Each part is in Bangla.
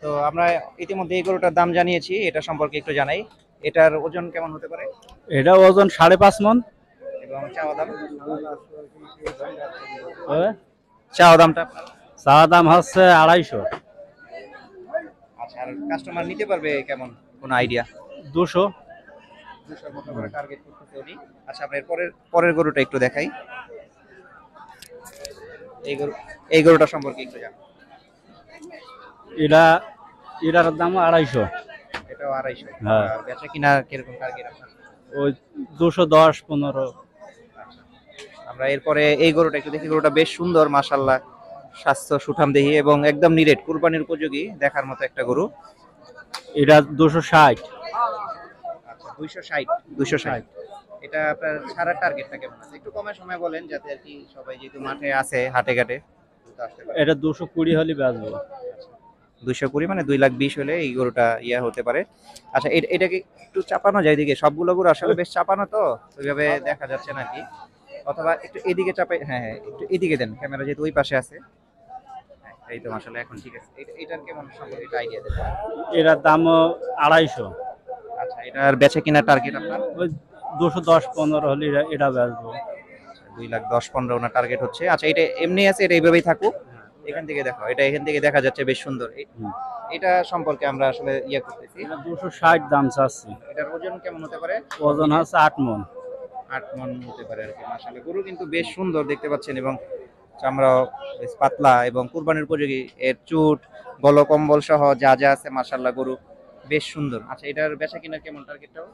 তো আমরা ইতিমধ্যে এই গরুটার দাম জানিয়েছি, এটা সম্পর্কে একটু জানাই। এটার ওজন কেমন হতে পারে এটা ওজন 5.5 মন। এবং চাওয়া দাম? চাওয়া দামটা আপনার? চাওয়া দাম হচ্ছে 250। আচ্ছা, আর কাস্টমার নিতে পারবে কেমন, কোনো আইডিয়া? 200। 200 মতো করে টার্গেট করতেছে উনি। আচ্ছা, আমরা এর পরের পরের গরুটা একটু দেখাই। এই গরু, এই গরুটা সম্পর্কে একটু জানো? এটা এটার দাম 250। এটাও 250। হ্যাঁ। আর বেচা কিনা কিরকম টার্গেট আপনার? ওই 210-15। আচ্ছা, আমরা এরপরে এই গরুটা একটু দেখি। গরুটা বেশ সুন্দর মাশাআল্লাহ, স্বাস্থ্য সুঠাম দেহি এবং একদম নিরেট, কুরবানির উপযোগী দেখার মতো একটা গরু। এটা 260। আচ্ছা, 260। 260। এটা আপনার ছাড়ার টার্গেটটা কেমন আছে? একটু কমের সময় বলেন, যাতে আর কি সবাই যেহেতু মাঠে আছে, হাটে ঘাটে দ্রুত আসতে পারে। এটা 220 হলে বেচবো। 220 মানে 2,20,000 হলে এই গরুটা ইয়া হতে পারে। আচ্ছা, এটাকে একটু চাপানো যায় এদিকে? সবগুলো গরু আসলে বেশ চাপানো, তো ওইভাবে দেখা যাচ্ছে না কি। অথবা একটু এদিকে চাপাই, হ্যাঁ হ্যাঁ, একটু এদিকে দেন, ক্যামেরা যেহেতু ওই পাশে আছে। হ্যাঁ, এই তো মাশাআল্লাহ, এখন ঠিক আছে। এটার কেমন সম্পর্কে একটা আইডিয়া দেন। এটার দামও 250। আচ্ছা, এটার বেচা কিনা টার্গেট আপনার? ওই 210-15 হলে এটা বেচবো। 2,10,15 ওনার টার্গেট হচ্ছে। আচ্ছা, এটা এমনি আছে, এটা এইভাবেই থাকুক। এখান থেকে দেখো, এটা এখান থেকে দেখা যাচ্ছে বেশ সুন্দর। এটা সম্পর্কে আমরা আসলে ইয়া করতেছি। এটা 260 দাম চাচ্ছি। এটার ওজন কেমন হতে পারে? ওজন হচ্ছে 8 মন। 8 মণ হতে পারে আর কি। মাশাআল্লাহ, গরু কিন্তু বেশ সুন্দর দেখতে পাচ্ছেন এবং চামড়াও বেশ পাতলা এবং কুরবানির উপযোগী। এর চুট, গলকম্বল সহ যা যা আছে, মাশাআল্লাহ গরু বেশ সুন্দর। আচ্ছা, এটার বেচা কিনা কেমন টার্গেটটাও?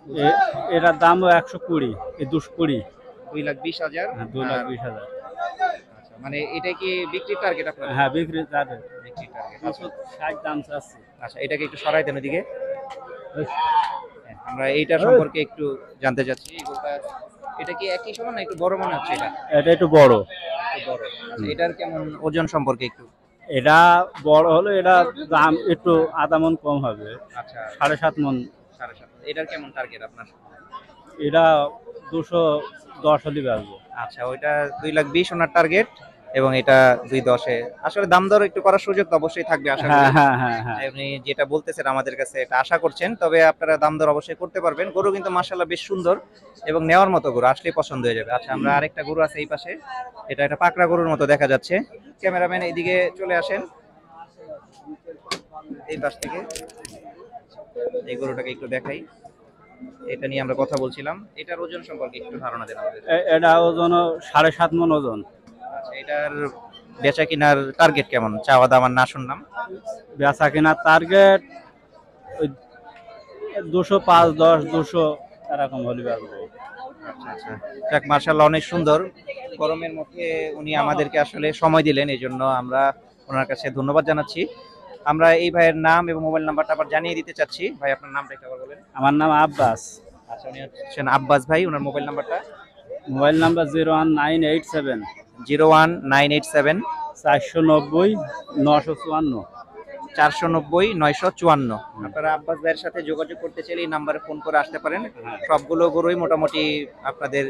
এটার দামও 120। এই 220। 2,20,000। হ্যাঁ, 220,000। আচ্ছা, মানে এটা কি বিক্রির টার্গেট আপনার? হ্যাঁ, বিক্রি টার্গেট। বিক্রির টার্গেট। আচ্ছা 260 দাম চাচ্ছি। আচ্ছা, এটাকে একটু সরাই দেন ওদিকে। হ্যাঁ, আমরা এইটা সম্পর্কে একটু জানতে চাচ্ছি। এটা কি একই সমান না একটু বড় মনে হচ্ছে? এটা এটা একটু বড়। একটু বড়। আচ্ছা, এটার কেমন ওজন সম্পর্কে একটু? এটা বড় হলো, এটা দাম একটু আধা মন কম হবে। আচ্ছা, 7.5 মন। 7.5। এটার কেমন টার্গেট আপনার? এটা 210 হলে বেচবো। আচ্ছা, ওইটা 2,20,000 ওনার টার্গেট এবং এটা 2,10-এ। আসলে দাম দর একটু করার সুযোগ তো অবশ্যই থাকবে আশা করি। হ্যাঁ হ্যাঁ হ্যাঁ হ্যাঁ। আপনি যেটা বলতেছেন আমাদের কাছে এটা আশা করছেন, তবে আপনারা দাম দর অবশ্যই করতে পারবেন। গরু কিন্তু মাশাআল্লাহ বেশ সুন্দর এবং নেওয়ার মতো গরু, আসলেই পছন্দ হয়ে যাবে। আচ্ছা, আমরা আরেকটা গরু আছে এই পাশে। এটা একটা পাকড়া গরুর মতো দেখা যাচ্ছে। ক্যামেরাম্যান এইদিকে চলে আসেন, এই পাশ থেকে এই গরুটাকে একটু দেখাই। এটা নিয়ে আমরা কথা বলছিলাম। এটার ওজন সম্পর্কে একটু ধারণা দেন আমাদের। এটা ওজন 7.5 মন ওজন। আচ্ছা, এটার বেচা কিনার টার্গেট কেমন? চাওয়া দাম আর না শুনলাম? বেচা কেনার টার্গেট ওই 205-10, 200 এরকম হলে বেচবো। আচ্ছা আচ্ছা, যাক মাশাআল্লাহ, অনেক সুন্দর। গরমের মধ্যে উনি আমাদেরকে আসলে সময় দিলেন, এই জন্য আমরা ওনার কাছে ধন্যবাদ জানাচ্ছি। আমরা এই ভাইয়ের নাম এবং মোবাইল নাম্বারটা আবার জানিয়ে দিতে চাচ্ছি। ভাই, আপনার নামটা একটু আবার বলেন। আমার নাম আব্বাস। আচ্ছা, উনি হচ্ছেন আব্বাস ভাই। ওনার মোবাইল নাম্বারটা? Mobile number 01987 01987 490-954। 490-954। আপনারা আব্বাস ভাইয়ের সাথে যোগাযোগ করতে চাইলে এই নাম্বারে ফোন করে আসতে পারেন। সবগুলো গরুই মোটামুটি আপনাদের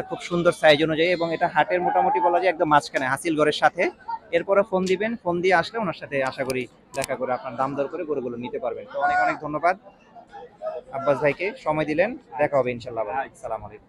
খুব সুন্দর সাইজ অনুযায়ী, এবং এটা হাটের মোটামুটি বলা যায় একদম মাঝখানে হাসিলগড়ের সাথে। এরপরে ফোন দিবেন, ফোন দিয়ে আসলে ওনার সাথে আশা করি দেখা করে আপনার দাম দর করে গরুগুলো নিতে পারবেন। তো অনেক অনেক ধন্যবাদ আব্বাস ভাইকে, সময় দিলেন। দেখা হবে ইনশাল্লাহ। আসসালামু আলাইকুম।